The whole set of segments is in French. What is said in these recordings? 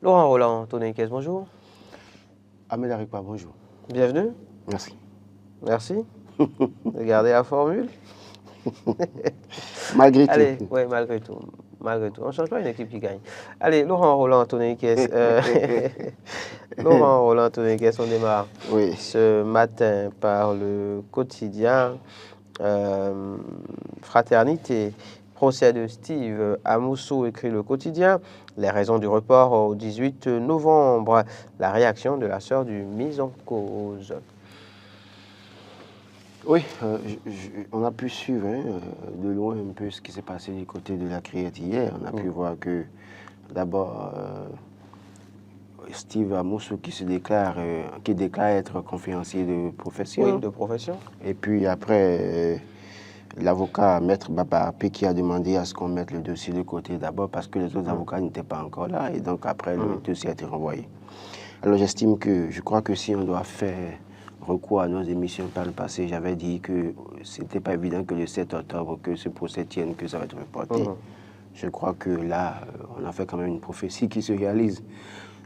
Laurent Roland, Toniquez, bonjour. Ahmed Aripa, bonjour. Bienvenue. Merci. Merci. Regardez la formule. Malgré Allez, tout. oui, malgré tout. Malgré tout. On ne change pas une équipe qui gagne. Allez, Laurent Roland, Toniquez. Laurent Roland, Toniquez, on démarre Oui. ce matin par le quotidien Fraternité. Procès de Steve Amoussou, écrit le quotidien. Les raisons du report au 18 novembre. La réaction de la sœur du mis en cause. Oui, on a pu suivre de loin un peu ce qui s'est passé du côté de la Criette hier. On a pu voir que d'abord Steve Amoussou qui déclare être conférencier de profession. Oui, de profession. Et puis après, l'avocat Maître Baba-Apé qui a demandé à ce qu'on mette le dossier de côté d'abord parce que les autres avocats n'étaient pas encore là et donc après le dossier a été renvoyé. Alors je crois que si on doit faire recours à nos émissions par le passé, j'avais dit que c'était pas évident que le 7 octobre que ce procès tienne, que ça va être reporté. Je crois que là, on a fait quand même une prophétie qui se réalise.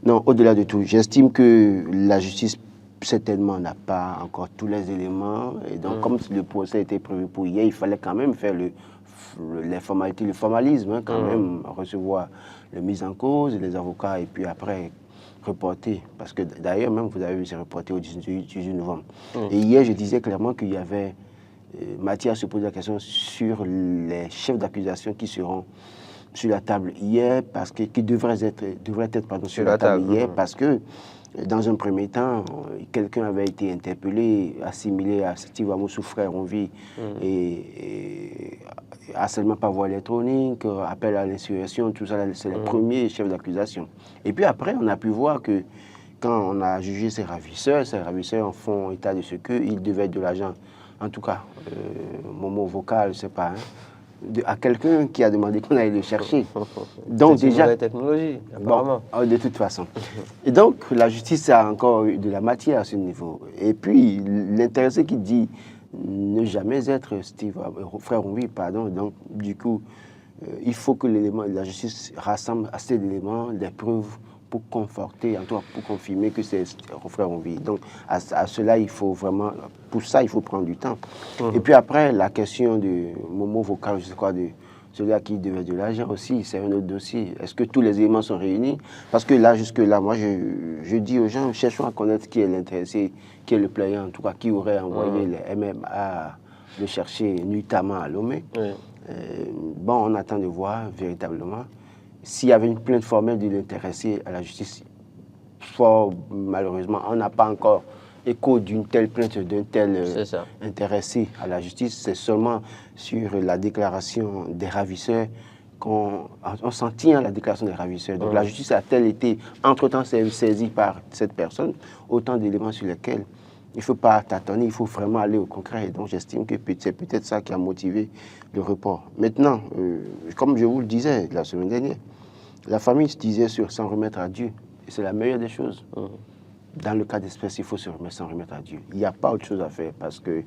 Non, au-delà de tout, j'estime que la justice certainement n'a pas encore tous les éléments. Et donc, comme le procès était prévu pour hier, il fallait quand même faire les formalités, le formalisme, quand même, recevoir le mise en cause, les avocats, et puis après, reporter. Parce que d'ailleurs, même, vous avez vu, c'est reporté au 18 novembre. Et hier, je disais clairement qu'il y avait matière à se poser la question sur les chefs d'accusation qui seront sur la table hier, parce que, qui devraient être sur la table hier, parce que dans un premier temps, quelqu'un avait été interpellé, assimilé à Steve Amoussou, frère en vie, et harcèlement par voie électronique, appel à l'insurrection, tout ça, c'est les premiers chefs d'accusation. Et puis après, on a pu voir que quand on a jugé ces ravisseurs en font état de ce qu'ils devaient de l'argent. En tout cas, mon mot vocal, je ne sais pas, à quelqu'un qui a demandé qu'on aille le chercher. Donc déjà, la technologie, apparemment. Bon, de toute façon. Et donc, la justice a encore de la matière à ce niveau. Et puis, l'intéressé qui dit ne jamais être Steve, frère Onvi, pardon. Donc, du coup, il faut que la justice rassemble assez d'éléments, des preuves pour conforter, en tout cas pour confirmer que c'est frère Onvi. Donc, à cela, il faut vraiment, pour ça, il faut prendre du temps. Et puis après, la question du Momo vocal, je sais quoi, de celui à qui devait de l'argent aussi, c'est un autre dossier. Est-ce que tous les éléments sont réunis? Parce que là, jusque-là, moi, je dis aux gens, cherchons à connaître qui est l'intéressé, qui est le player, en tout cas, qui aurait envoyé les MMA le chercher nuitamment à Lomé. Bon, on attend de voir véritablement s'il y avait une plainte formelle de l'intéressé à la justice. Fort malheureusement, on n'a pas encore écho d'une telle plainte, d'un tel intéressé à la justice. C'est seulement sur la déclaration des ravisseurs qu'on s'en tient à la déclaration des ravisseurs. Donc la justice a-t-elle été entre-temps saisie par cette personne? Autant d'éléments sur lesquels il ne faut pas tâtonner, il faut vraiment aller au concret. Donc j'estime que c'est peut-être ça qui a motivé le report. Maintenant, comme je vous le disais la semaine dernière, la famille se disait s'en remettre à Dieu. Et c'est la meilleure des choses. Dans le cas d'espèce, il faut s'en remettre à Dieu. Il n'y a pas autre chose à faire parce que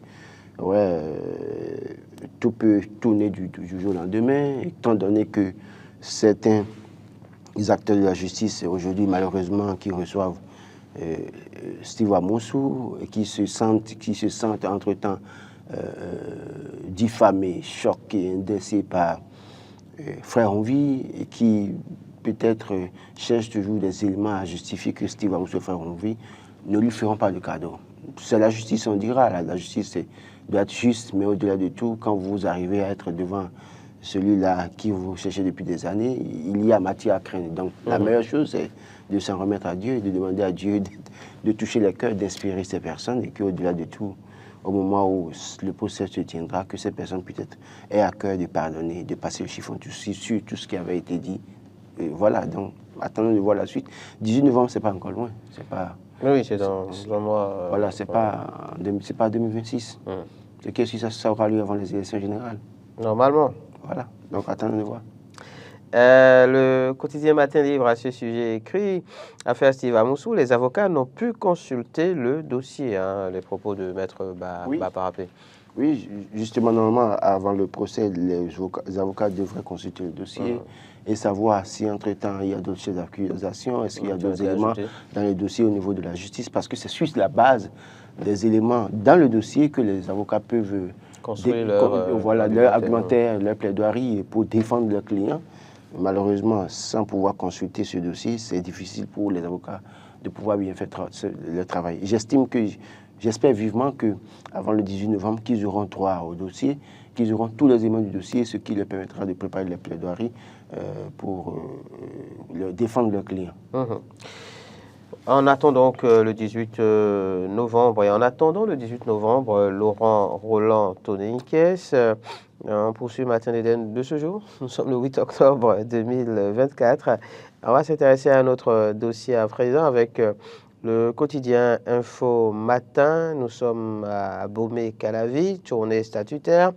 tout peut tourner du jour au lendemain, étant donné que certains acteurs de la justice aujourd'hui, malheureusement, qui reçoivent Steve Amoussou et qui se sentent entre-temps diffamés, choqués, indexés par frère en vie et qui peut-être cherchent toujours des éléments à justifier que Steve Amoussou frère en vie, ne lui feront pas de cadeau. C'est la justice, on dira, la justice doit être juste, mais au-delà de tout, quand vous arrivez à être devant celui-là qui vous cherchez depuis des années, il y a matière à craindre. Donc la meilleure chose, c'est de s'en remettre à Dieu et de demander à Dieu de toucher les cœurs, d'inspirer ces personnes et qu'au-delà de tout, au moment où le procès se tiendra, que ces personnes peut-être aient à cœur de pardonner, de passer le chiffon sur tout ce qui avait été dit. Et voilà, donc attendons de voir la suite. 18 novembre, c'est pas encore loin. C'est pas. Oui, c'est dans un mois. Voilà, c'est pas 2026. C'est que si ça aura lieu avant les élections générales. Normalement. Voilà, donc attendons de voir. Le quotidien Matin Libre à ce sujet écrit affaire Steve Amoussou, les avocats n'ont pu consulter le dossier, les propos de Maître Baba-Apé. Oui, justement, normalement, avant le procès, les avocats devraient consulter le dossier et savoir si entre-temps il y a d'autres chefs d'accusation, est-ce qu'il y a d'autres éléments dans le dossier au niveau de la justice, parce que c'est sur la base des éléments dans le dossier que les avocats peuvent construire leur argumentaire, leur plaidoirie pour défendre leurs clients. Malheureusement, sans pouvoir consulter ce dossier, c'est difficile pour les avocats de pouvoir bien faire leur travail. J'espère vivement qu'avant le 18 novembre, qu'ils auront droit au dossier, qu'ils auront tous les éléments du dossier, ce qui leur permettra de préparer les plaidoiries pour défendre leurs clients. On attend donc le 18 novembre, et en attendant le 18 novembre, Laurent Roland Tonniquès, on poursuit Matin d'Éden de ce jour. Nous sommes le 8 octobre 2024. On va s'intéresser à un autre dossier à présent avec le quotidien Info Matin. Nous sommes à Bomey-Calavi, tournée statutaire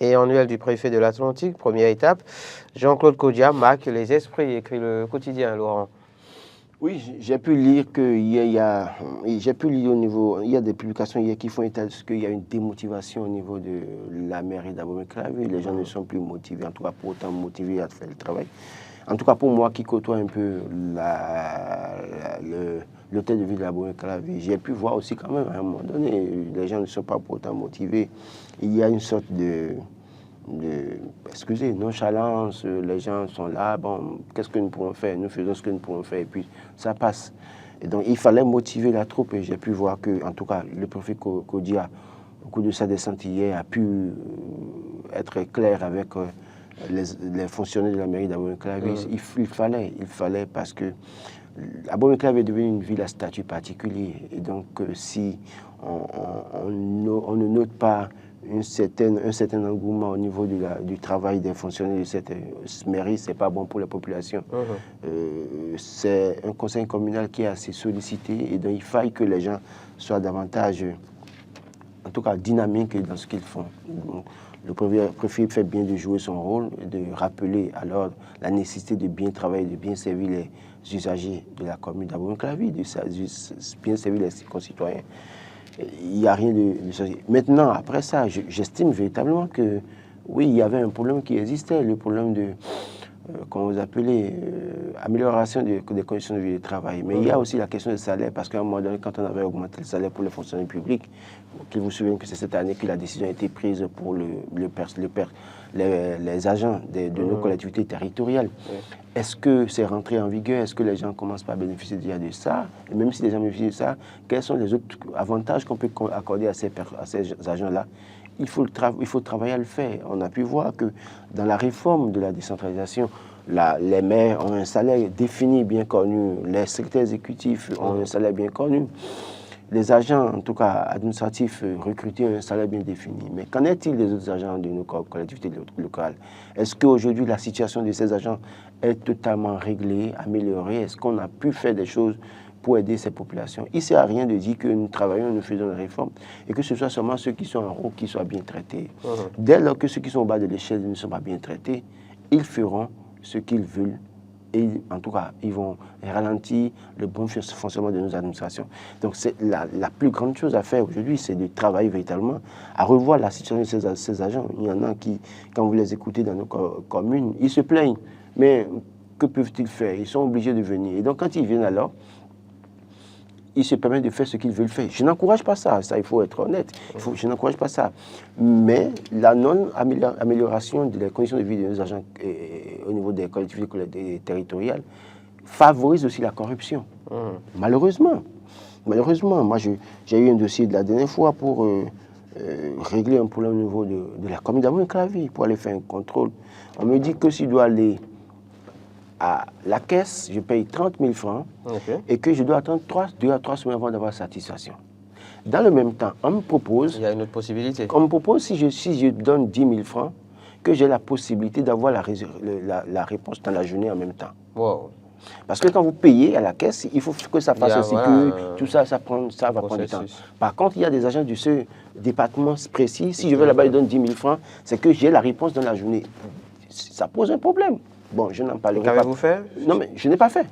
et annuelle du préfet de l'Atlantique, première étape. Jean-Claude Kodia marque les esprits, écrit le quotidien, Laurent. Oui, j'ai pu lire il y a des publications hier qui font état de ce qu'il y a une démotivation au niveau de la mairie d'Abomey-Calavi. Les gens ne sont plus motivés, en tout cas pour autant motivés à faire le travail. En tout cas pour moi qui côtoie un peu l'hôtel de ville d'Abomey-Calavi, j'ai pu voir aussi quand même à un moment donné, les gens ne sont pas pour autant motivés. Il y a une sorte excusez, nonchalance, les gens sont là, bon, qu'est-ce que nous pourrons faire? Nous faisons ce que nous pourrons faire, et puis ça passe. Et donc, il fallait motiver la troupe, et j'ai pu voir que, en tout cas, le préfet Kodia, au cours de sa descente hier, a pu être clair avec les fonctionnaires de la mairie d'Abomey-Calavi. Il fallait, parce que Abomey-Calavi est devenu une ville à statut particulier, et donc, si on ne note pas un certain engouement au niveau du travail des fonctionnaires de cette mairie, ce n'est pas bon pour la population. C'est un conseil communal qui est assez sollicité et donc il faille que les gens soient davantage, en tout cas, dynamiques dans ce qu'ils font. Donc, le préfet fait bien de jouer son rôle et de rappeler alors la nécessité de bien travailler, de bien servir les usagers de la commune d'Abomey-Calavi, de bien servir les concitoyens. Il n'y a rien de ça. Maintenant, après ça, j'estime véritablement que, oui, il y avait un problème qui existait, le problème de, comment vous appelez, amélioration des conditions de vie et de travail. Mais il y a aussi la question du salaire, parce qu'à un moment donné, quand on avait augmenté le salaire pour les fonctionnaires publics, qu'il vous souvienne que c'est cette année que la décision a été prise pour les agents de nos collectivités territoriales. Est-ce que c'est rentré en vigueur? Est-ce que les gens commencent à bénéficier déjà de ça? Et même si les gens bénéficient de ça, quels sont les autres avantages qu'on peut accorder à ces agents-là? Il faut travailler à le faire. On a pu voir que dans la réforme de la décentralisation, les maires ont un salaire défini, bien connu. Les secrétaires exécutifs ont un salaire bien connu. Les agents, en tout cas administratifs, recrutés ont un salaire bien défini. Mais qu'en est-il des autres agents de nos collectivités locales? Est-ce qu'aujourd'hui, la situation de ces agents est totalement réglée, améliorée? Est-ce qu'on a pu faire des choses pour aider ces populations? Il ne sert à rien de dire que nous travaillons, nous faisons des réformes, et que ce soit seulement ceux qui sont en haut qui soient bien traités. Dès lors que ceux qui sont au bas de l'échelle ne sont pas bien traités, ils feront ce qu'ils veulent. Et en tout cas, ils vont ralentir le bon fonctionnement de nos administrations. Donc, c'est la plus grande chose à faire aujourd'hui, c'est de travailler véritablement à revoir la situation de ces agents. Il y en a qui, quand vous les écoutez dans nos communes, ils se plaignent. Mais que peuvent-ils faire? Ils sont obligés de venir. Et donc, quand ils viennent alors, ils se permettent de faire ce qu'ils veulent faire. Je n'encourage pas ça, il faut être honnête. Je n'encourage pas ça. Mais la non-amélioration des conditions de vie de nos agents au niveau des collectivités territoriales favorise aussi la corruption. Malheureusement. Moi, j'ai eu un dossier de la dernière fois pour régler un problème au niveau de la commune d'Abomey-Calavi, pour aller faire un contrôle. On me dit que s'il doit aller à la caisse, je paye 30 000 francs et que je dois attendre 2 à 3 semaines avant d'avoir satisfaction. Dans le même temps, on me propose... Il y a une autre possibilité. On me propose, si je donne 10 000 francs, que j'ai la possibilité d'avoir la réponse dans la journée en même temps. Wow. Parce que quand vous payez à la caisse, il faut que ça fasse aussi que tout ça, ça va prendre du temps. Par contre, il y a des agents de ce département précis. Si je vais là-bas et donne 10 000 francs, c'est que j'ai la réponse dans la journée. Ça pose un problème. Bon, je n'en parlerai pas. Qu'avez-vous fait? Non, mais je n'ai pas fait.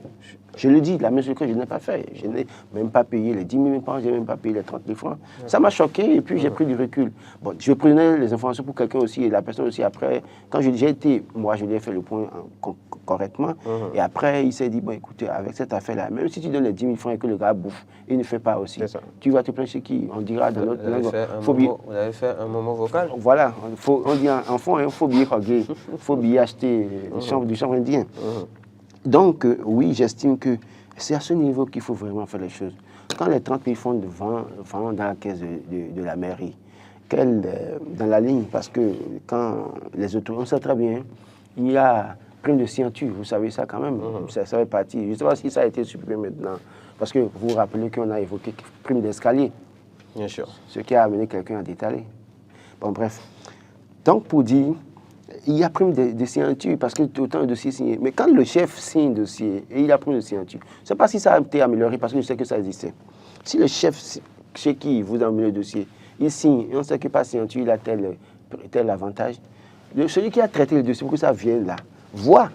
Je le dis, la même chose que je n'ai pas fait. Je n'ai même pas payé les 10 000 francs, je n'ai même pas payé les 30 000 francs. Ça m'a choqué et puis j'ai pris du recul. Bon, je prenais les informations pour quelqu'un aussi et la personne aussi après. Quand j'ai été, moi je lui ai fait le point correctement. Et après, il s'est dit, bon écoutez, avec cette affaire-là, même si tu donnes les 10 000 francs et que le gars bouffe, il ne fait pas aussi. Tu vas te plaindre chez qui? On dira dans notre langue. Vous avez fait un moment vocal? Voilà, on dit en fond, il faut bien regarder, il faut bien acheter du chanvre indien. Donc, oui, j'estime que c'est à ce niveau qu'il faut vraiment faire les choses. Quand les 30 000 francs vont dans la caisse de la mairie, dans la ligne, parce que quand les autorités, on sait très bien, il y a prime de signature, vous savez ça quand même, ça fait partie. Je ne sais pas si ça a été supprimé maintenant, parce que vous vous rappelez qu'on a évoqué prime d'escalier. Bien sûr. Ce qui a amené quelqu'un à détaler. Bon, bref. Donc, pour dire, il y a prime de signature parce que autant de dossiers signés. Mais quand le chef signe un dossier et il a prime de signature, je ne sais pas si ça a été amélioré parce que je sais que ça existait. Si le chef chez qui vous a mis le dossier, il signe et on sait que par signature, il a tel avantage, celui qui a traité le dossier pour que ça vienne là, voit.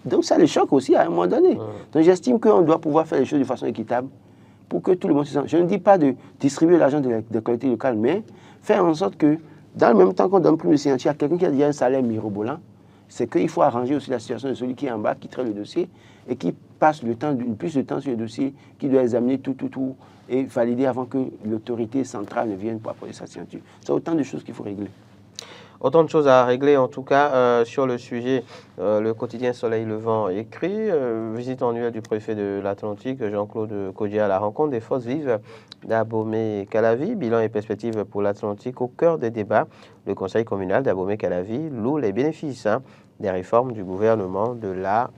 Donc, ça le choque aussi à un moment donné. Donc, j'estime qu'on doit pouvoir faire les choses de façon équitable pour que tout le monde se sente. Je ne dis pas de distribuer l'argent des collectivités locales, mais faire en sorte que, dans le même temps qu'on donne prime de signature à quelqu'un qui a déjà un salaire mirobolant, c'est qu'il faut arranger aussi la situation de celui qui est en bas, qui traite le dossier et qui passe plus de temps sur le dossier, qui doit examiner tout et valider avant que l'autorité centrale ne vienne pour apposer sa signature. C'est autant de choses qu'il faut régler. Autant de choses à régler, en tout cas, sur le sujet. Le quotidien Soleil Levant écrit visite annuelle du préfet de l'Atlantique, Jean-Claude Kodia, à la rencontre des forces vives d'Abomey-Calavi. Bilan et perspectives pour l'Atlantique au cœur des débats. Le conseil communal d'Abomey-Calavi loue les bénéfices des réformes du gouvernement de la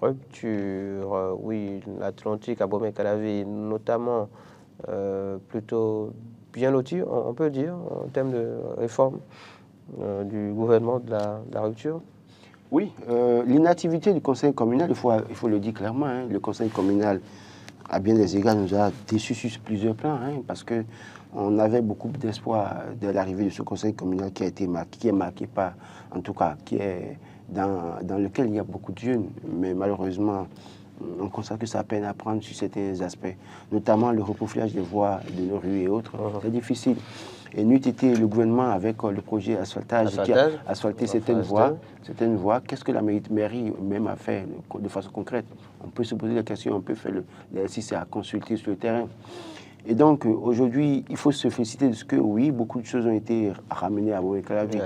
rupture. Oui, l'Atlantique, Abomey-Calavi, notamment plutôt bien loti, on peut dire, en termes de réforme. Du gouvernement de la rupture? Oui, l'inactivité du conseil communal, il faut le dire clairement, le conseil communal, à bien des égards, nous a déçus sur plusieurs plans, parce qu'on avait beaucoup d'espoir de l'arrivée de ce conseil communal qui est marqué par, en tout cas, qui est dans lequel il y a beaucoup de jeunes, mais malheureusement, on constate que ça peine à prendre sur certains aspects, notamment le reprofilage des voies de nos rues et autres. C'est difficile. Et n'eût été le gouvernement avec le projet asphaltage qui a asphalté certaines voies, qu'est-ce que la mairie même a fait de façon concrète? On peut se poser la question, on peut faire l'exercice à consulter sur le terrain. Et donc, aujourd'hui, il faut se féliciter de ce que, oui, beaucoup de choses ont été ramenées à Abomey-Calavi.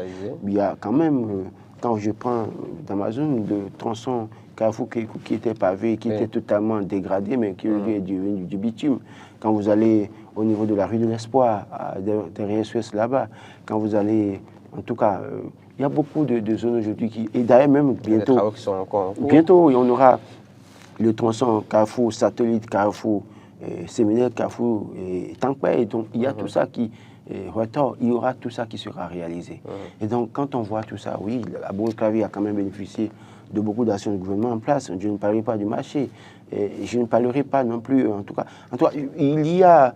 Il y a quand même, quand je prends dans ma zone, de tronçons Carrefour qui était pavé, qui était totalement dégradé, mais qui est devenu du bitume. Quand vous allez au niveau de la rue de l'Espoir, derrière Suez là-bas, quand vous allez, en tout cas, il y a beaucoup de zones aujourd'hui qui, et d'ailleurs même bientôt, bientôt on aura le tronçon Carrefour Satellite, Carrefour Séminaire, Carrefour Tankpay, donc il y a tout ça qui il y aura tout ça qui sera réalisé. Et donc quand on voit tout ça, oui, Abomey-Calavi a quand même bénéficié de beaucoup d'actions du gouvernement en place. Je ne parlerai pas du marché. Et je ne parlerai pas non plus, en tout cas, il y a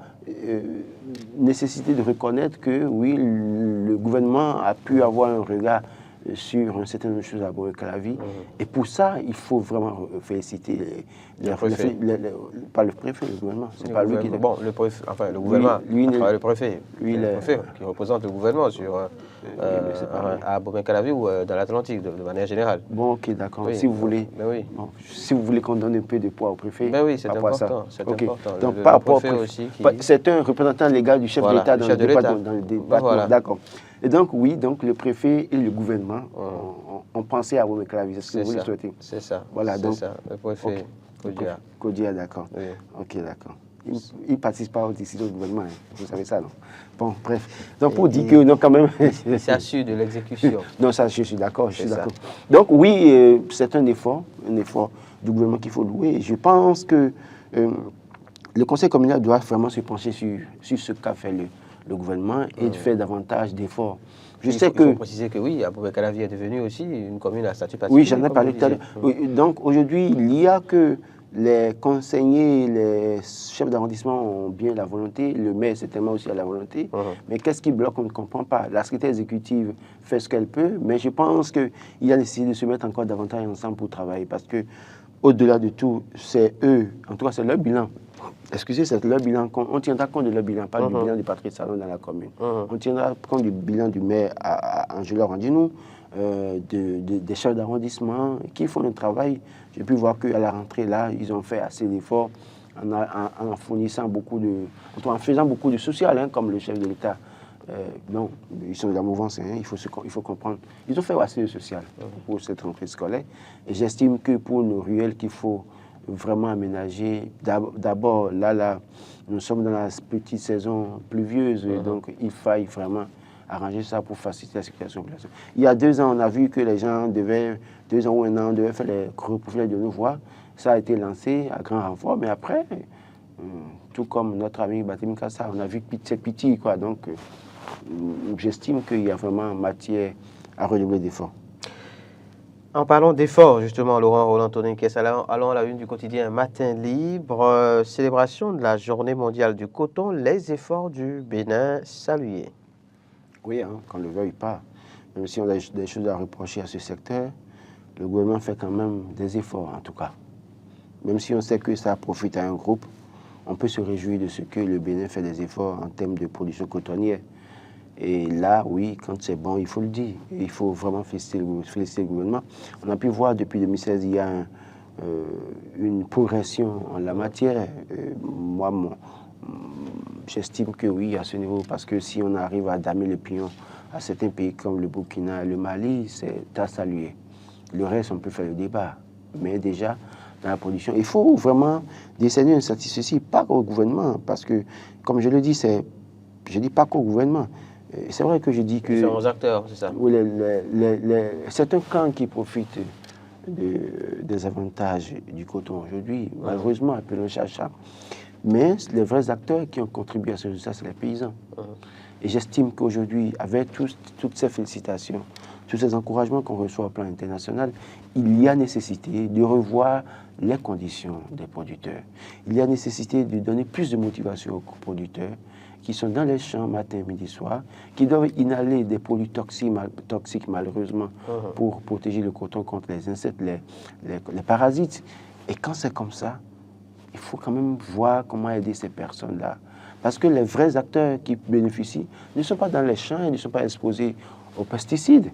nécessité de reconnaître que, oui, le gouvernement a pu avoir un regard sur un certain nombre de choses à Abomey-Calavi. Et pour ça, il faut vraiment féliciter pas le préfet, le gouvernement. C'est pas lui qui... Bon, le préfet, enfin le gouvernement, le préfet, le préfet qui représente le gouvernement sur à Abomey-Calavi ou dans l'Atlantique, de manière générale. Bon, ok, d'accord. Si vous voulez, si vous voulez qu'on donne un peu de poids au préfet, ben oui, c'est important. C'est important. Donc, par rapport au préfet, c'est un représentant légal du chef de l'État dans le département. D'accord. Et donc, oui, donc le préfet et le gouvernement ont pensé à Abomey-Calavi. C'est ce que vous le souhaitez. C'est ça. Voilà, donc. C'est ça. Le préfet Kodia. Kodia, d'accord. Oui. Ok, d'accord. Il ne participe pas aux décisions du gouvernement, vous savez ça, non? Bon, bref. Donc, pour dire que, non, quand même... Il s'assure de l'exécution. Non, ça, je suis d'accord, Donc, oui, c'est un effort du gouvernement qu'il faut louer. Je pense que le conseil communal doit vraiment se pencher sur ce qu'a fait le gouvernement et de faire davantage d'efforts. Il faut préciser que oui, Abomey-Calavi est devenue aussi une commune à statut particulier. Oui, j'en ai parlé tout à l'heure. Donc, aujourd'hui, il y a que les conseillers, les chefs d'arrondissement ont bien la volonté, le maire certainement aussi a la volonté, mais qu'est-ce qui bloque, on ne comprend pas. La secrétaire exécutive fait ce qu'elle peut, mais je pense qu'il y a nécessité de se mettre encore davantage ensemble pour travailler, parce que au-delà de tout, c'est eux, en tout cas c'est leur bilan. Excusez, c'est leur bilan. On tiendra compte de leur bilan, pas du bilan de Patrice Talon dans la commune. On tiendra compte du bilan du maire à Angela Randinou, des chefs d'arrondissement qui font le travail. J'ai pu voir qu'à la rentrée, là, ils ont fait assez d'efforts en fournissant en faisant beaucoup de social, hein, comme le chef de l'État. Non, ils sont de la mouvance, hein, il faut comprendre. Ils ont fait assez de social pour cette rentrée scolaire. Et j'estime que pour nos ruelles qu'il faut vraiment aménager. D'abord, là, nous sommes dans la petite saison pluvieuse, donc il faille vraiment arranger ça pour faciliter la circulation. Il y a 2 ans, on a vu que les gens 2 ans ou 1 an, devaient faire les profils de nos voies. Ça a été lancé à grand renfort, mais après, tout comme notre ami Batim Kassa, on a vu que c'est petit, quoi. Donc, j'estime qu'il y a vraiment matière à redoubler d'efforts. En parlant d'efforts, justement, Laurent Roland Tonninkès, allons à la une du quotidien Matin Libre, célébration de la Journée mondiale du coton, les efforts du Bénin salués. Oui, hein, qu'on ne le veuille pas, même si on a des choses à reprocher à ce secteur, le gouvernement fait quand même des efforts, en tout cas. Même si on sait que ça profite à un groupe, on peut se réjouir de ce que le Bénin fait des efforts en termes de production cotonnière. Et là, oui, quand c'est bon, il faut le dire. Il faut vraiment féliciter le gouvernement. On a pu voir depuis 2016, il y a une progression en la matière. Moi, j'estime que oui, à ce niveau, parce que si on arrive à damer le pion à certains pays comme le Burkina et le Mali, c'est à saluer. Le reste, on peut faire le débat. Mais déjà, dans la production, il faut vraiment décerner un satisfait, pas qu'au gouvernement, parce que, comme je le dis, je dis pas qu'au gouvernement. C'est vrai que je dis que... Différents acteurs, c'est ça? Oui, c'est un camp qui profite des avantages du coton aujourd'hui. Malheureusement, appelons chacha. Mais les vrais acteurs qui ont contribué à ce résultat, c'est les paysans. Et j'estime qu'aujourd'hui, avec toutes ces félicitations, tous ces encouragements qu'on reçoit au plan international, il y a nécessité de revoir les conditions des producteurs. Il y a nécessité de donner plus de motivation aux producteurs qui sont dans les champs matin, midi, soir, qui doivent inhaler des produits toxiques malheureusement, pour protéger le coton contre les insectes, les parasites. Et quand c'est comme ça, il faut quand même voir comment aider ces personnes-là. Parce que les vrais acteurs qui bénéficient ne sont pas dans les champs, ils ne sont pas exposés aux pesticides,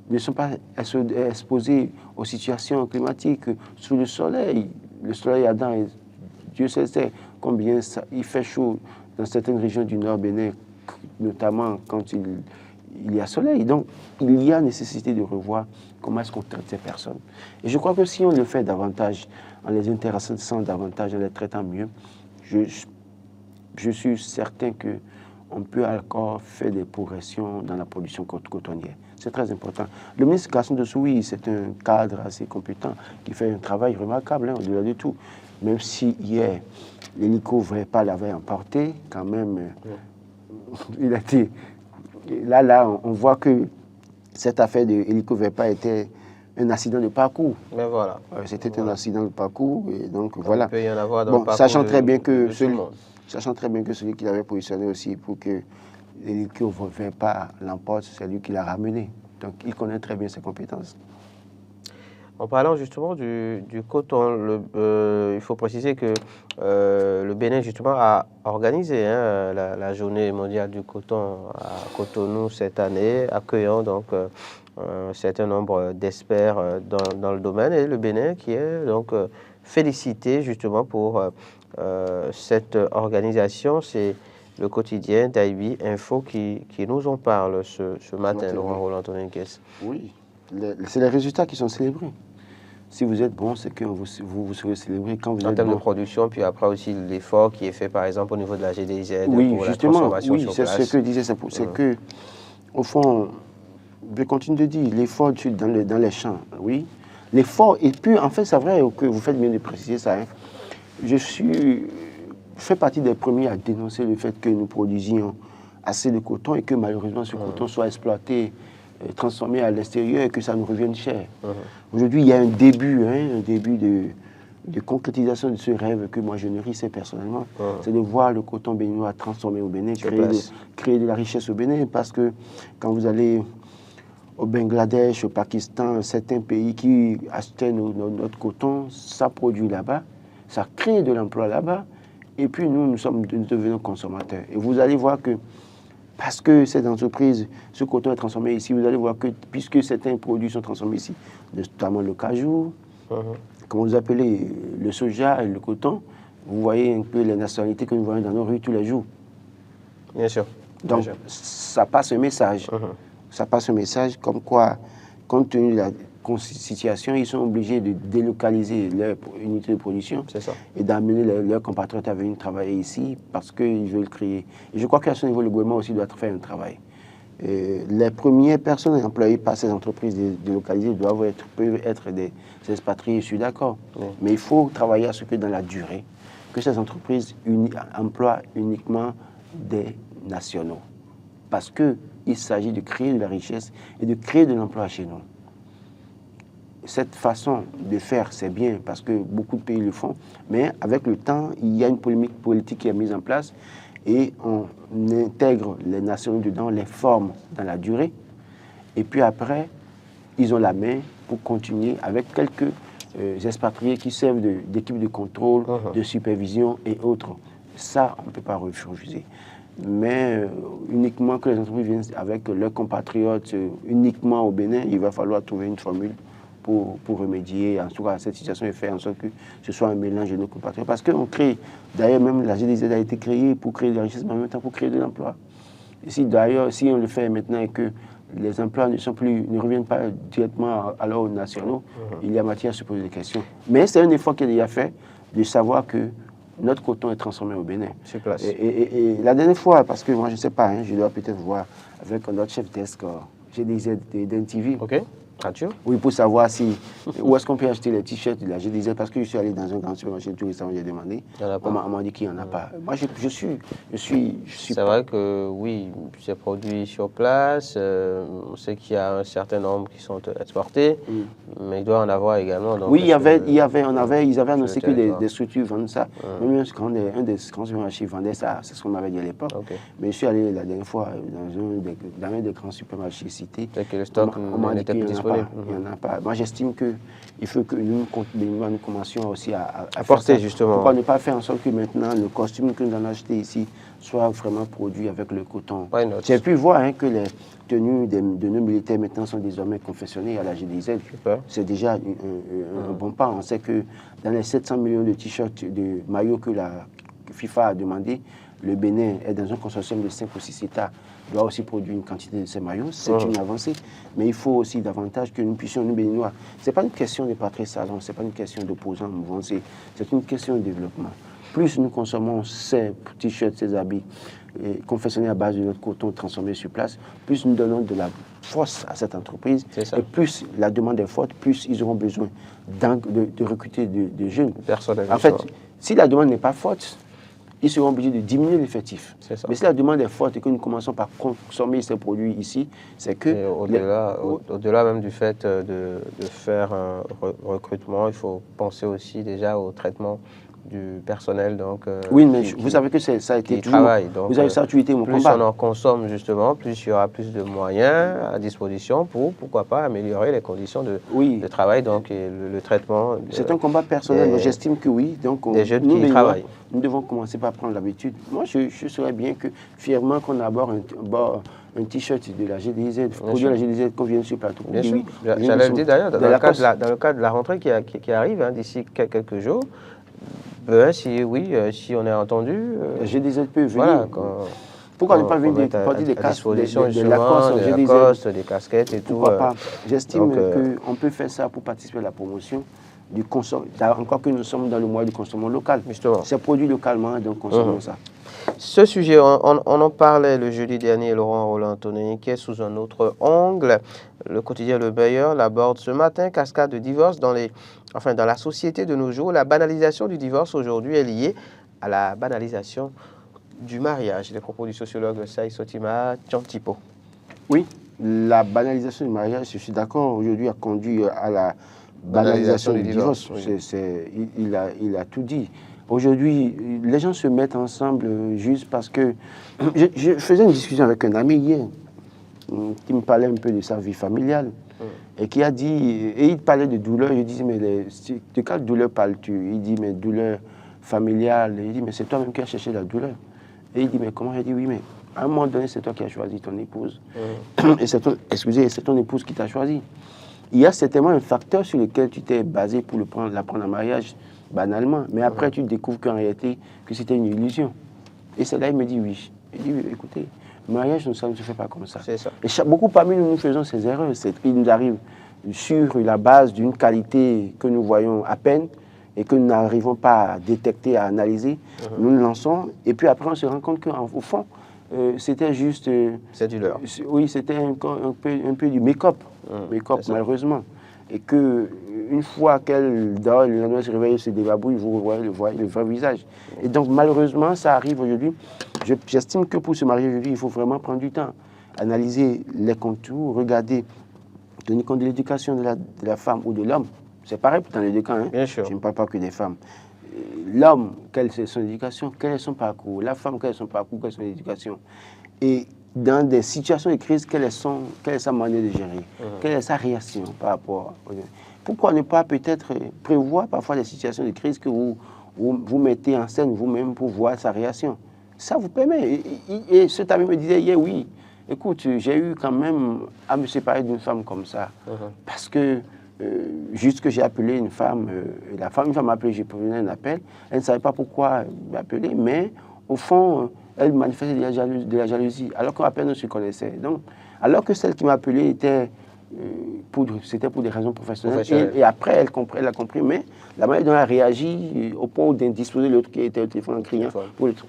ne sont pas exposés aux situations climatiques, sous le soleil. Le soleil ardent, et Dieu sait combien il fait chaud dans certaines régions du Nord Bénin, notamment quand il y a soleil. Donc, il y a nécessité de revoir comment est-ce qu'on traite ces personnes. Et je crois que si on le fait davantage, en les intéressant davantage, en les traitant mieux, je suis certain qu'on peut encore faire des progressions dans la production cotonnière. C'est très important. Le ministre Gaston Dessous, oui, c'est un cadre assez compétent qui fait un travail remarquable, hein, au-delà de tout. Même si hier, l'hélico Vraipa l'avait emporté, quand même, il a été... Là, on voit que cette affaire de l'hélico Vraipa était un accident de parcours. Mais voilà. C'était un accident de parcours, et donc voilà. Il peut y en avoir dans le parcours sachant très bien que celui qui l'avait positionné aussi pour que l'hélico Vraipa l'emporte, c'est lui qui l'a ramené. Donc il connaît très bien ses compétences. En parlant justement du coton, il faut préciser que le Bénin justement a organisé la journée mondiale du coton à Cotonou cette année, accueillant donc un certain nombre d'experts dans le domaine, et le Bénin qui est donc félicité justement pour cette organisation. C'est le quotidien d'Aibi Info qui nous en parle ce matin, Laurent Roland Tonninkès. Oui, c'est les résultats qui sont célébrés. Si vous êtes bon, c'est que vous serez célébré quand vous êtes bon. En termes de production, puis après aussi l'effort qui est fait, par exemple, au niveau de la GDZ oui, pour justement, la transformation oui, sur c'est place. ce que je disais, c'est que, au fond, je continue de dire, l'effort dans les champs, oui. L'effort, et puis, en fait, c'est vrai que vous faites bien de préciser ça. Hein. Je fais partie des premiers à dénoncer le fait que nous produisions assez de coton et que malheureusement ce coton soit exploité, transformé à l'extérieur et que ça nous revienne cher. Aujourd'hui, il y a un début de concrétisation de ce rêve que moi je nourrissais personnellement. C'est de voir le coton béninois transformé au Bénin, créer de la richesse au Bénin, parce que quand vous allez au Bangladesh, au Pakistan, certains pays qui achetaient notre coton, ça produit là-bas, ça crée de l'emploi là-bas, et puis nous devenons consommateurs. Et vous allez voir que, parce que cette entreprise, ce coton est transformé ici, vous allez voir que, puisque certains produits sont transformés ici, notamment le cajou, comment vous appelez, le soja et le coton, vous voyez un peu les nationalités que nous voyons dans nos rues tous les jours. Bien sûr. Donc, ça passe un message. Ça passe un message comme quoi, compte tenu de la situation, ils sont obligés de délocaliser leur unité de production et d'amener leurs compatriotes à venir travailler ici parce qu'ils veulent créer. Et je crois qu'à ce niveau, le gouvernement aussi doit faire un travail. Les premières personnes employées par ces entreprises délocalisées peuvent être des expatriés, je suis d'accord. Mais il faut travailler à ce que dans la durée, que ces entreprises emploient uniquement des nationaux. Parce qu'il s'agit de créer de la richesse et de créer de l'emploi chez nous. Cette façon de faire, c'est bien parce que beaucoup de pays le font, mais avec le temps, il y a une polémique politique qui est mise en place et on intègre les nationaux dedans, les forme dans la durée, et puis après, ils ont la main pour continuer avec quelques expatriés qui servent d'équipe de contrôle, de supervision et autres. Ça, on ne peut pas refuser. Mais uniquement que les entreprises viennent avec leurs compatriotes uniquement au Bénin, il va falloir trouver une formule pour remédier en tout cas à cette situation et faire en sorte que ce soit un mélange de nos compatriotes. Parce qu'on crée, d'ailleurs même la GDZ a été créée pour créer de la richesse, mais en même temps pour créer de l'emploi. Et d'ailleurs, si on le fait maintenant et que les emplois ne reviennent pas directement alors aux nationaux, il y a matière à se poser des questions. Mais c'est un effort qui est déjà fait de savoir que notre coton est transformé au Bénin. Sur place. Et la dernière fois, parce que moi je ne sais pas, je dois peut-être voir avec notre chef desk GDZ d'NTV. Ok. Radio. Oui, pour savoir où est-ce qu'on peut acheter les t-shirts de la GDZ, parce que je suis allé dans un grand supermarché tout récemment, j'ai demandé. On m'a dit qu'il n'y en a pas. Moi, je suis c'est vrai que oui, c'est produit sur place. On sait qu'il y a un certain nombre qui sont exportés, mais il doit en avoir également. Donc, oui, ils avaient annoncé que des structures vendent ça. Même un des grands supermarchés vendait ça, c'est ce qu'on m'avait dit à l'époque. Mais je suis allé la dernière fois dans un des grands supermarchés cités. C'est que le stock n'était plus disponible. Il n'y en a pas. Moi, j'estime qu'il faut que nous commencions aussi à porter, justement. Pourquoi ne pas faire en sorte que maintenant, le costume que nous avons acheté ici soit vraiment produit avec le coton. J'ai pu voir que les tenues de nos militaires maintenant sont désormais confectionnées à la GDZ. C'est déjà un bon pas. On sait que dans les 700 millions de t-shirts, de maillots que la FIFA a demandé, le Bénin est dans un consortium de 5 ou 6 États, doit aussi produire une quantité de ces maillots. C'est une avancée. Mais il faut aussi davantage que nous puissions, nous Béninois, ce n'est pas une question de patrie salon, ce n'est pas une question d'opposants mouvants, c'est une question de développement. Plus nous consommons ces t-shirts, ces habits confectionnés à base de notre coton transformé sur place, plus nous donnons de la force à cette entreprise. Et plus la demande est forte, plus ils auront besoin de recruter de jeunes. En fait, si la demande n'est pas forte, ils seront obligés de diminuer l'effectif. Mais si la demande est forte et que nous commençons par consommer ces produits ici, c'est que... Au-delà même du fait de faire un recrutement, il faut penser aussi déjà au traitement du personnel. Donc, oui, mais vous savez que ça a été toujours... Vous avez ça a été mon plus combat. On en consomme justement, plus il y aura plus de moyens à disposition pour, pourquoi pas, améliorer les conditions de travail donc, et le traitement. C'est un combat personnel, mais j'estime que oui. Donc, des jeunes qui travaillent. Nous devons commencer par prendre l'habitude. Moi, je serais bien que, fièrement, qu'on aborde un t-shirt de la GDZ, produit de la GDZ, qu'on vienne sur plateau. Bien sûr. J'allais le dire d'ailleurs, dans le cadre de la rentrée qui arrive, d'ici quelques jours, si on est entendu... La GDZ peut venir. Voilà, pourquoi ne pas venir des disposition des Lacoste, des casquettes et tout. Pourquoi pas? J'estime qu'on peut faire ça pour participer à la promotion du consommation. Encore que nous sommes dans le mois du consommation local. Justement. C'est produit localement, donc consommons ça. Ce sujet, on en parlait le jeudi dernier, Laurent Roland-Antonin, qui est sous un autre angle. Le quotidien Le Bailleur l'aborde ce matin, cascade de divorce dans la société de nos jours. La banalisation du divorce aujourd'hui est liée à la banalisation du mariage. Les propos du sociologue Saï Sotima Tchantipo. Oui, la banalisation du mariage, je suis d'accord, aujourd'hui a conduit à la banalisation du divorce. Oui. Il a tout dit. Aujourd'hui, les gens se mettent ensemble juste parce que... Je faisais une discussion avec un ami hier. qui me parlait un peu de sa vie familiale et qui a dit, et il parlait de douleur. Je disais, mais de quelle douleur parles-tu? Il dit, mais douleur familiale. Il dit, mais c'est toi-même qui as cherché la douleur. Et il dit, mais comment? J'ai dit, oui, mais à un moment donné, c'est toi qui as choisi ton épouse. Et c'est ton épouse qui t'a choisi. Il y a certainement un facteur sur lequel tu t'es basé pour la prendre en mariage, banalement. Mais après, tu découvres qu'en réalité, que c'était une illusion. Et c'est là, il me dit oui. Il dit, écoutez, le mariage, ça ne se fait pas comme ça. C'est ça. Et beaucoup parmi nous, nous faisons ces erreurs. Il nous arrive sur la base d'une qualité que nous voyons à peine et que nous n'arrivons pas à détecter, à analyser. Nous nous lançons et puis après, on se rend compte qu'au fond, c'était juste... c'est du leurre. Oui, c'était un peu du make-up, malheureusement. Et qu'une fois qu'elle dort, le lendemain se réveille, se débarbouille, vous voyez le vrai visage. Et donc, malheureusement, ça arrive aujourd'hui. J'estime que pour se marier aujourd'hui, il faut vraiment prendre du temps, analyser les contours, regarder, tenir compte de l'éducation de la femme ou de l'homme. C'est pareil dans les deux cas. Hein. Bien sûr. Je ne parle pas que des femmes. L'homme, quelle est son éducation, quel est son parcours? La femme, quel est son parcours, quelle est son éducation? Et dans des situations de crise, quelle est sa manière de gérer? Quelle est sa réaction par rapport aux... Pourquoi ne pas peut-être prévoir parfois des situations de crise que vous mettez en scène vous-même pour voir sa réaction? Ça vous permet. Et cet ami me disait hier, oui, écoute, j'ai eu quand même à me séparer d'une femme comme ça. Parce que juste que j'ai appelé une femme, une femme m'a appelé, j'ai pris un appel, elle ne savait pas pourquoi m'appeler, mais au fond, elle manifestait de la jalousie, alors qu'à peine on se connaissait. Donc, alors que celle qui m'a appelé c'était pour des raisons professionnelles. Et après, elle a compris, mais la manière dont elle a réagi, au point d'indisposer l'autre qui était au téléphone en criant.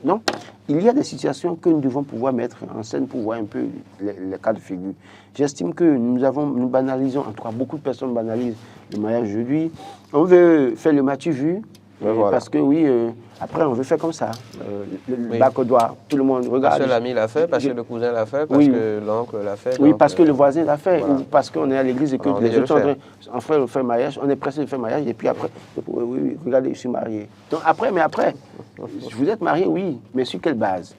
Donc, il y a des situations que nous devons pouvoir mettre en scène pour voir un peu les cas de figure. J'estime que nous banalisons, en tout cas beaucoup de personnes banalisent le mariage aujourd'hui. On veut faire le matu vu, voilà. Parce que oui, après on veut faire comme ça. Le bac au doigt, tout le monde regarde. Parce que l'ami l'a fait, parce que le cousin l'a fait, parce que l'oncle l'a fait. Oui, parce que le voisin l'a fait, voilà. Ou parce qu'on est à l'église et que les autres sont en train de faire mariage, on est pressé de faire mariage et puis après, oui, regardez, je suis marié. Donc après, vous êtes marié, oui, mais sur quelle base?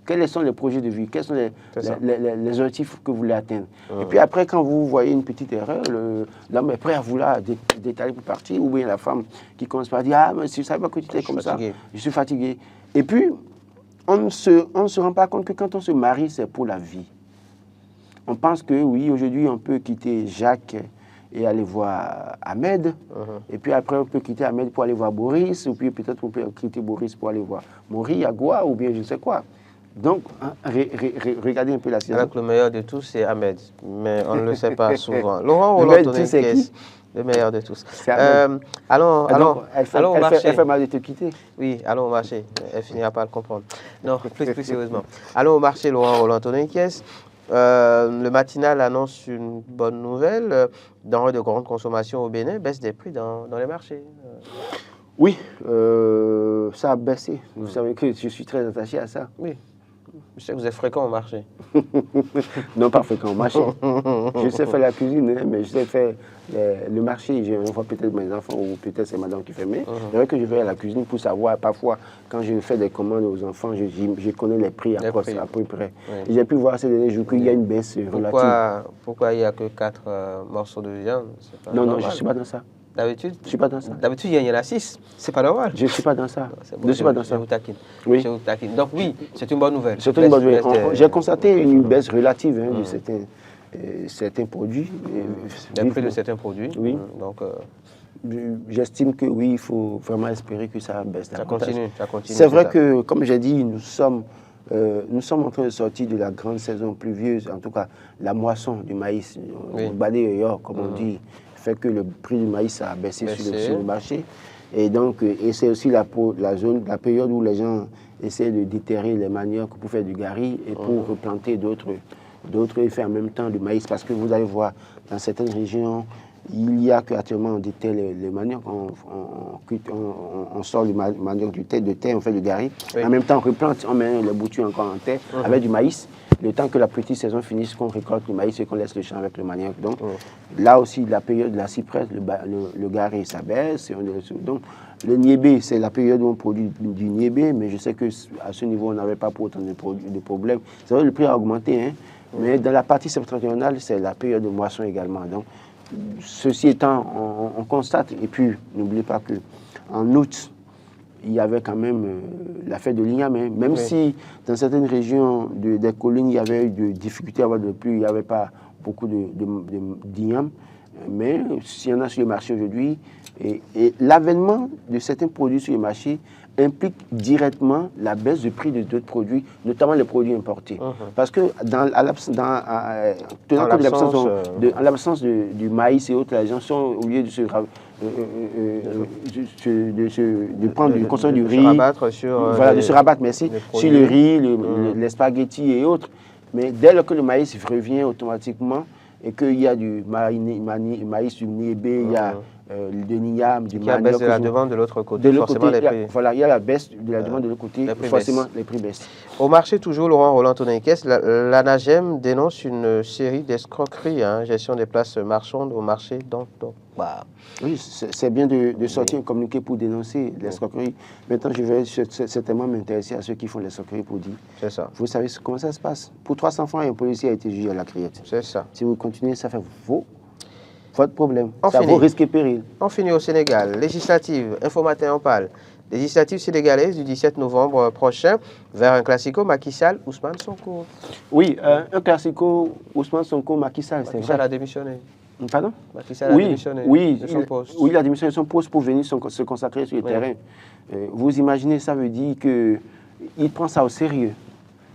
Quels sont les projets de vie? Quels sont les objectifs que vous voulez atteindre? Et puis après, quand vous voyez une petite erreur, l'homme est prêt à vouloir détailler pour partir, ou bien la femme qui commence par dire « Ah, mais si je ne savais pas que tu étais comme ça, je suis fatigué. » Et puis, on ne se rend pas compte que quand on se marie, c'est pour la vie. On pense que oui, aujourd'hui, on peut quitter Jacques et aller voir Ahmed. Et puis après, on peut quitter Ahmed pour aller voir Boris, ou puis peut-être on peut quitter Boris pour aller voir Maury, Agua, ou bien je ne sais quoi. Donc, regardez un peu la situation. Alors que le meilleur de tous, c'est Ahmed, mais on ne le sait pas souvent. Laurent Roland, le meilleur de tous. Allons au marché. Elle fait mal de te quitter. Oui, allons au marché. Elle finira par le comprendre. Non, plus sérieusement. Allons au marché, Laurent Roland Tonenquies. Le matinal annonce une bonne nouvelle. Denrées de grande consommation au Bénin, baisse des prix dans les marchés. Oui, ça a baissé. Vous savez que je suis très attaché à ça. Oui. Je sais que vous êtes fréquent au marché. Non, pas fréquent au marché. Je sais faire la cuisine, hein, mais je sais faire le marché. Je vois peut-être mes enfants ou peut-être c'est madame qui fait. Mais c'est vrai que je vais à la cuisine pour savoir. Parfois, quand je fais des commandes aux enfants, je connais les prix à peu près. Oui. J'ai pu voir ces derniers jours qu'il y a une baisse relative. Pourquoi il n'y a que 4 morceaux de viande? Non, je ne suis pas dans ça. D'habitude, je ne suis pas dans ça. D'habitude, il y en a 6. C'est pas normal. Je ne suis pas dans ça. Bon, je ne suis pas dans ça. Je vous taquine. Oui. Je vous taquine. Donc oui, c'est une bonne nouvelle. C'est une bonne nouvelle. J'ai constaté une baisse relative de certains produits. Les prix de certains produits. Oui. Donc, j'estime que oui, il faut vraiment espérer que ça baisse. Ça continue. C'est vrai que, comme j'ai dit, nous sommes en train de sortir de la grande saison pluvieuse, en tout cas la moisson du maïs. Oui. Comme on dit, fait que le prix du maïs a baissé sur le marché. Et donc, c'est aussi la période où les gens essaient de déterrer les maniocs pour faire du gari et pour replanter d'autres et faire en même temps du maïs. Parce que vous allez voir, dans certaines régions, il y a qu'actuellement on déterre les maniocs, on sort le manioc de terre, on fait du gari. Oui. En même temps, on replante, on met les boutures encore en terre avec du maïs. Le temps que la petite saison finisse, qu'on récolte le maïs et qu'on laisse le champ avec le manioc. Donc, là aussi, la période de la cypresse, le gari, ça baisse. Donc, le niébé, c'est la période où on produit du niébé, mais je sais qu'à ce niveau, on n'avait pas pour autant de problèmes. C'est vrai, le prix a augmenté, hein. Mais dans la partie septentrionale, c'est la période de moisson également. Donc, ceci étant, on constate, et puis n'oubliez pas qu'en août, il y avait quand même la fête de l'igname, hein. Même si dans certaines régions des collines, il y avait eu des difficultés à avoir de pluie, il n'y avait pas beaucoup d'igname. Mais s'il y en a sur le marché aujourd'hui, et l'avènement de certains produits sur le marché implique directement la baisse du prix de d'autres produits, notamment les produits importés. Parce que en l'absence du maïs et autres, les gens sont obligés de consommer du riz, de se rabattre, merci, sur le riz, les spaghettis et autres. Mais dès lors que le maïs revient automatiquement et qu'il y a du maïs, du niébé, il y a de l'igname, du manioc. Il y a la baisse de la demande de l'autre côté, forcément les prix. Voilà, il y a la baisse de la demande de l'autre côté, forcément les prix baissent. Au marché, toujours, Laurent Roland Tonniquès, l'ANAGEM dénonce une série d'escroqueries, gestion des places marchandes au marché. Oui, c'est bien de sortir un communiqué pour dénoncer l'escroquerie. Maintenant, je vais certainement m'intéresser à ceux qui font l'escroquerie pour dire. C'est ça. Vous savez comment ça se passe. Pour 300 francs, un policier a été jugé à la criette. C'est ça. Si vous continuez, ça fait votre problème. Ça vaut risque et péril. On finit au Sénégal. Législative, Infomatin en parle. Législative sénégalaise du 17 novembre prochain vers un classico Macky Sall, Ousmane Sonko. Oui, un classico Ousmane Sonko, Macky Sall, c'est vrai. Macky Sall a démissionné. Pardon? Macky Sall a démissionné de son poste. Oui, il a démissionné de son poste pour venir se consacrer sur le terrain. Vous imaginez, ça veut dire qu'il prend ça au sérieux.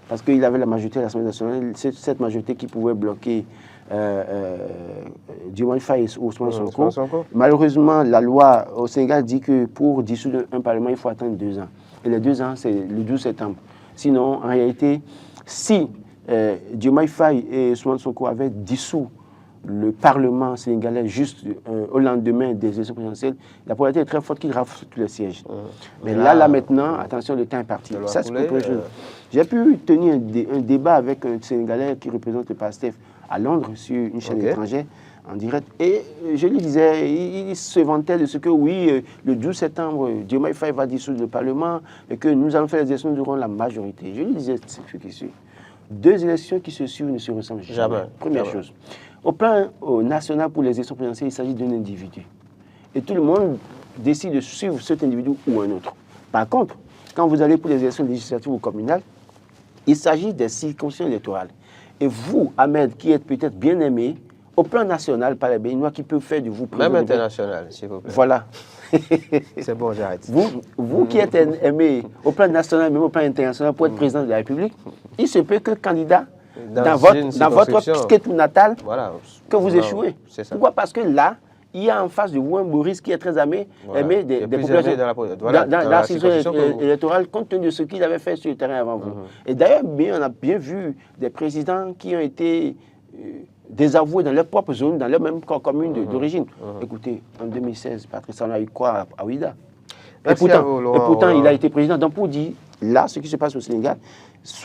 Parce qu'il avait la majorité à l'Assemblée nationale, c'est cette majorité qui pouvait bloquer Diomaye Faye ou Ousmane Sonko. Malheureusement, la loi au Sénégal dit que pour dissoudre un parlement, il faut attendre 2 ans. Et les 2 ans, c'est le 12 septembre. Sinon, en réalité, si Diomaye Faye et Ousmane Sonko avaient dissous le Parlement sénégalais juste au lendemain des élections présidentielles, la probabilité est très forte qu'il rafle tous les sièges. Mais là, maintenant, attention, le temps est parti. Ça, c'est pour J'ai pu tenir un débat avec un Sénégalais qui représente le PASTEF à Londres sur une chaîne étrangère en direct. Et je lui disais, il se vantait de ce que oui, le 12 septembre, Diomaye Faye va dissoudre le Parlement et que nous allons faire les élections durant la majorité. Je lui disais, c'est ce qui suit. 2 élections qui se suivent ne se ressemblent jamais. Première chose. Au plan national, pour les élections présidentielles, il s'agit d'un individu. Et tout le monde décide de suivre cet individu ou un autre. Par contre, quand vous allez pour les élections législatives ou communales, il s'agit des circonscriptions électorales. Et vous, Ahmed, qui êtes peut-être bien aimé, au plan national, par les Béninois, qui peut faire de vous... Même international, s'il vous plaît. Voilà. C'est bon, j'arrête. Vous qui êtes aimé au plan national, même au plan international, pour être président de la République, il se peut que candidat dans votre quête natale, que vous échouez. Pourquoi? Parce que là, il y a en face de vous un Boris qui est très aimé des populations dans la situation électorale, compte tenu de ce qu'il avait fait sur le terrain avant vous. Et d'ailleurs, on a bien vu des présidents qui ont été désavoués dans leur propre zone, dans leur même commune d'origine. Écoutez, en 2016, Patrice Talon a eu quoi à Ouida? Et pourtant, il a été président. Donc, pour dire, là, ce qui se passe au Sénégal,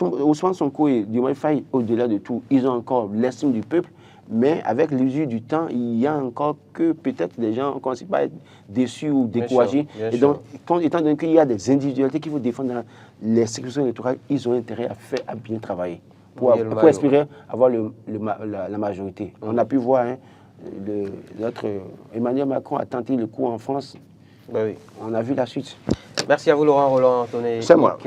Ousmane Sonko et Diomaye Faye, au-delà de tout, ils ont encore l'estime du peuple, mais avec l'usure du temps, il y a encore que peut-être les gens ne commencent pas à être déçus ou découragés. Et donc, étant donné qu'il y a des individualités qui vous défendent dans les circonscriptions électorales, ils ont intérêt à bien travailler pour espérer avoir la majorité. On a pu voir, notre Emmanuel Macron a tenté le coup en France. On a vu la suite. Merci à vous, Laurent Roland. C'est moi.